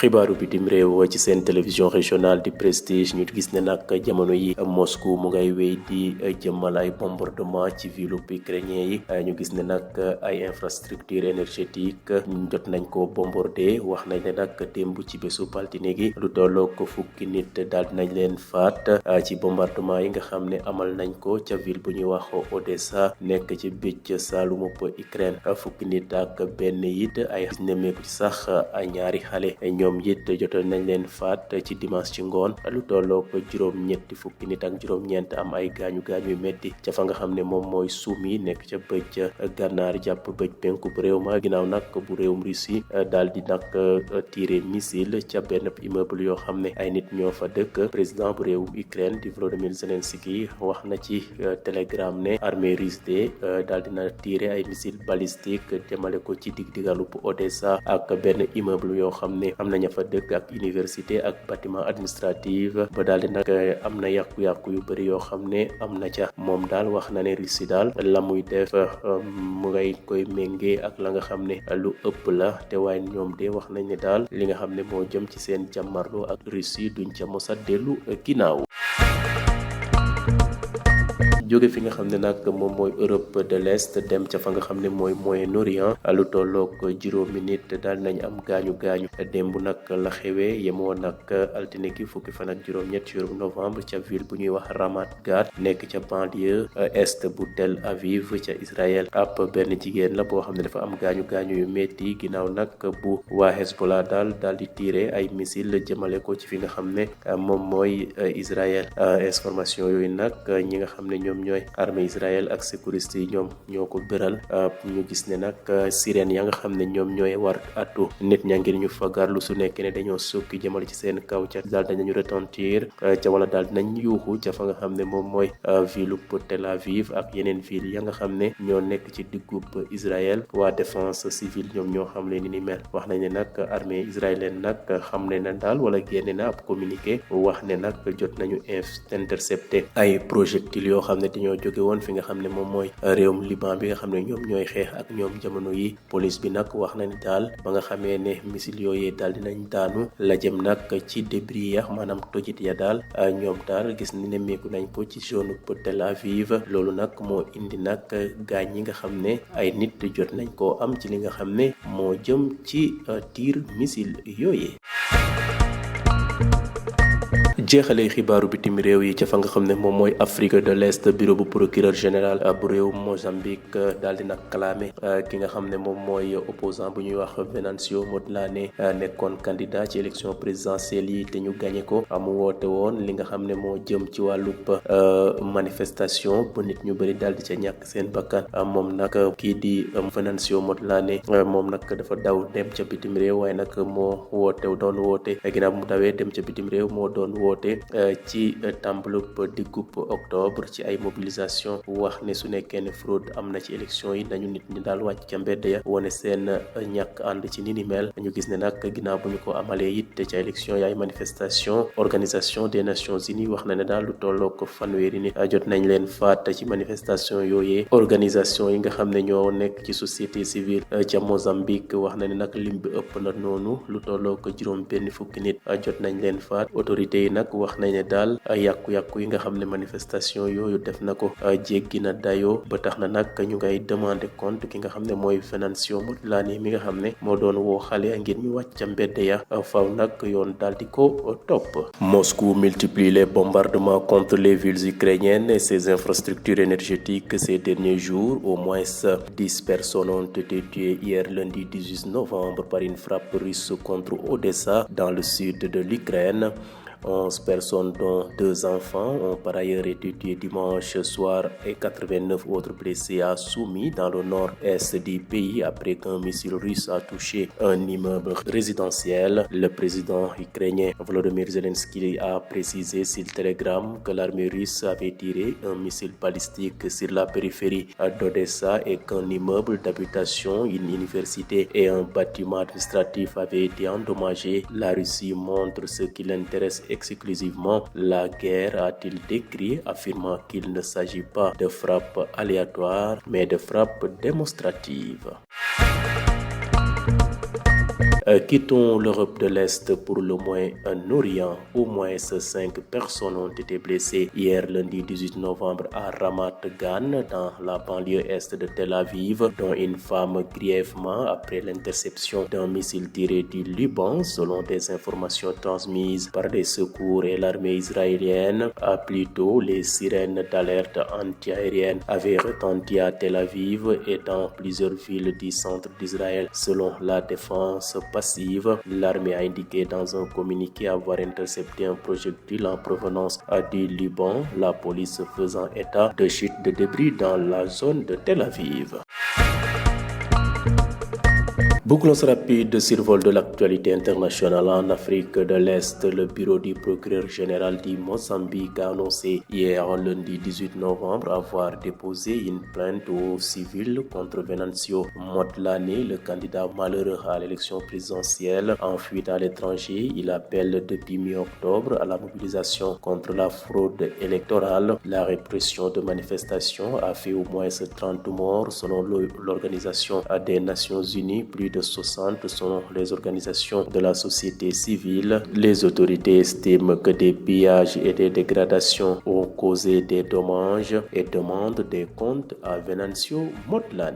xibaaru bitim réew ci seen télévision régionale di Prestige ñu gis ne nag jamono yi Moscou mu ngay wéy di jëmmal ay bombardement ci ville ukrainien yi ñu gis ne nag ay infrastructure énergétique jot nañ ko bombardé wax nañ ne nag démb ci bésu altine gi lu tolloo ko fukki nit daal nañ leen faat ci bombardement yi nga xam ne amal nañ ko ca ville bu ñuy wax Odessa nekk ci bëj saalumu Ukraine fukki nit ak benn it ay nemmeeku ci sax ay ñaari xale ñoom it jotoon nañ leen faat ci dimanche ci ngoon lu tolloo ko juróom-ñetti fukki nit ak juróom-ñeent am ay gaañu yu metti ca fa nga xam ne moom mooy Sumy nekk ca bëj gànnaar jàpp bëj penku bu réew ma ginnaaw nag bu réewum Russie daal di nag tiré missile ca benn immeuble yoo xam ne ay nit ñoo fa dëkk président bu réewum Ukraine di Volodymyr Zelensky wax na ci Telegram ne armée russe de daal dina tiré ay missile balistique jëmale ko ci dig-digalu bu Odessa ak benn immeuble yoo xam ne am nañu fa dëkk ak université ak bâtiment administratif ba daal di nag am na yàqu-yàqu yu bëri yoo xam ne am na ca moom daal wax na ne Russie daal la muy def mu ngay koy méngee ak la nga xam ne lu ëpp la te waaye ñoom de wax nañ ne daal li nga xam ne moo jëm ci seen jàmmarloo ak Russie duñ ca mos a dellu ginnaaw. jóge fi nga xam ne nag moom mooy Europe de l'Est dem ca fa nga xam ne mooy Moyen-Orient lu tolloog juróomi nit daal nañ am gaañu démb nag la xewee yemoo nag altine ki fukki fan ak juróom-ñett ci weeru novembre ca ville bu ñuy wax Ramat Gan nekk ca banlieue est bu Tel Aviv ca Israël ab benn jigéen la boo xam ne dafa am gaañu yu metti ginnaaw nag bu waa Hezbollah daal di tirer ay missile jëmale ko ci fi nga xam ne moom mooy Israël information yooyu nag ñi nga xam ne ñoom ñooy armée Israël ak sécurité yi ñoom ñoo ko bëral ñu gis ne nag sirène ya nga xam ne ñoom ñooy war atu nit ña ngir ñu fagarlu su nekkee ne dañoo sukki jëmale ci seen kaw ca daal dañu retentir ca wala daal dinañ yuuxu ca fa nga xam ne moom mooy ville bu Tel Aviv ak yeneen ville ya nga xam ne ñoo nekk ci diggub Israël waa défense civile ñoom ñoo xam ne ni mel wax nañ ne nag armée israélienne nag xam ne na daal wala génne na ab communiqué wax ne nag jot nañu intercepté ay projectiles yoo xam ne dañoo jóge woon fi nga xam ne moom mooy réewum Liban bi nga xam ne ñoom ñooy xeex ak ñoom jamono yi police bi nag wax na ni daal ba nga xamee ne missile yooyee daal dinañ daanu la jëm nag ci débris ya maanaam tojit ya daal ñoom daal gis ni nemmeeku nañ ko ci zone bu Tel Aviv loolu nag moo indi nag gaañ yi nga xam ne ay nit jot nañ koo am ci li nga xam ne moo jëm ci tir missile yooyee. jeexalee xibaaru bitim réew yi ca fa nga xam ne moom mooy Afrique de l'Est bureau bu procureur général bu réew Mozambique daal di nag clamé ki nga xam ne moom mooy opposant bu ñuy wax Venancio Mondlane nekkoon candidat ci élection présidentielle yi te ñu gagné ko mu woote woon li nga xam ne moo jëm ci wàllub manifestation bu nit ñu bëri daal di ca ñàkk seen bakkan moom nag kii di Venancio Mondlane moom nag dafa daw dem ca bitim réew waaye nag moo doon woote ginnaaw mu dawee dem ca bitim réew moo doon woote ci tàmbalub diggub octobre ci ay mobilisation wax ne su nekkee ne fraude am na ci élection yi nañu nit ñi daal wàcc ca mbedd ya wone seen ñàkk ànd ci ni ni mel ñu gis ne nag ginnaaw bu ñu ko amalee it ca élection yi ay manifestation organisation des nations unies wax na ne daal lu tolloo ko fanweeri nit jot nañ leen faat ci manifestation yooyee organisation yi nga xam ne ñoo nekk ci société civile ca Mozambique wax na ne nag lim bi ëpp na noonu lu tolloo ko juróom benn fukki nit jot nañ leen faat autorité yi nag wax nañ ne daal yàqu-yàqu yi nga xam ne manifestation yooyu def na ko jéggi na dayoo ba tax na nag ñu ngay demander compte ki nga xam ne mooy Venancio Mondlane mi nga xam ne moo doon woo xale ngir ñu wàcc ca mbedd ya faw nag yoon daal di ko topp. Moscou multiplie les bombardements contre les villes ukrainiennes et ses infrastructures énergétiques ces derniers jours. Au moins 10 personnes ont été tuées hier lundi 18 novembre par une frappe russe contre Odessa dans le sud de l'Ukraine. 11 personnes dont 2 enfants ont par ailleurs été tués dimanche soir et 89 autres blessés à Sumy dans le nord-est du pays après qu'un missile russe a touché un immeuble résidentiel. Le président ukrainien Volodymyr Zelensky a précisé sur Telegram que l'armée russe avait tiré un missile balistique sur la périphérie d'Odessa et qu'un immeuble d'habitation, une université et un bâtiment administratif avaient été endommagés. La Russie montre ce qui l'intéresse exclusivement la guerre, a-t-il décrit, affirmant qu'il ne s'agit pas de frappes aléatoires, mais de frappes démonstratives. Quittons l'Europe de l'Est pour le Moyen-Orient. Au moins 5 personnes ont été blessées hier lundi 18 novembre à Ramat Gan, dans la banlieue est de Tel Aviv, dont une femme grièvement après l'interception d'un missile tiré du Liban, selon des informations transmises par les secours et l'armée israélienne. Plus tôt, les sirènes d'alerte antiaérienne avaient retenti à Tel Aviv et dans plusieurs villes du centre d'Israël. Selon la défense passive, l'armée a indiqué dans un communiqué avoir intercepté un projectile en provenance du Liban, la police faisant état de chutes de débris dans la zone de Tel Aviv. Bouclons rapide de survol de l'actualité internationale en Afrique de l'Est. Le bureau du procureur général du Mozambique a annoncé hier lundi 18 novembre avoir déposé une plainte au civil contre Venancio Motlane, le candidat malheureux à l'élection présidentielle en fuite à l'étranger. Il appelle depuis mi-octobre à la mobilisation contre la fraude électorale. La répression de manifestations a fait au moins 30 morts selon l'Organisation des Nations Unies, plus de 60 selon les organisations de la société civile. Les autorités estiment que des pillages et des dégradations ont causé des dommages et demandent des comptes à Venancio Motlane.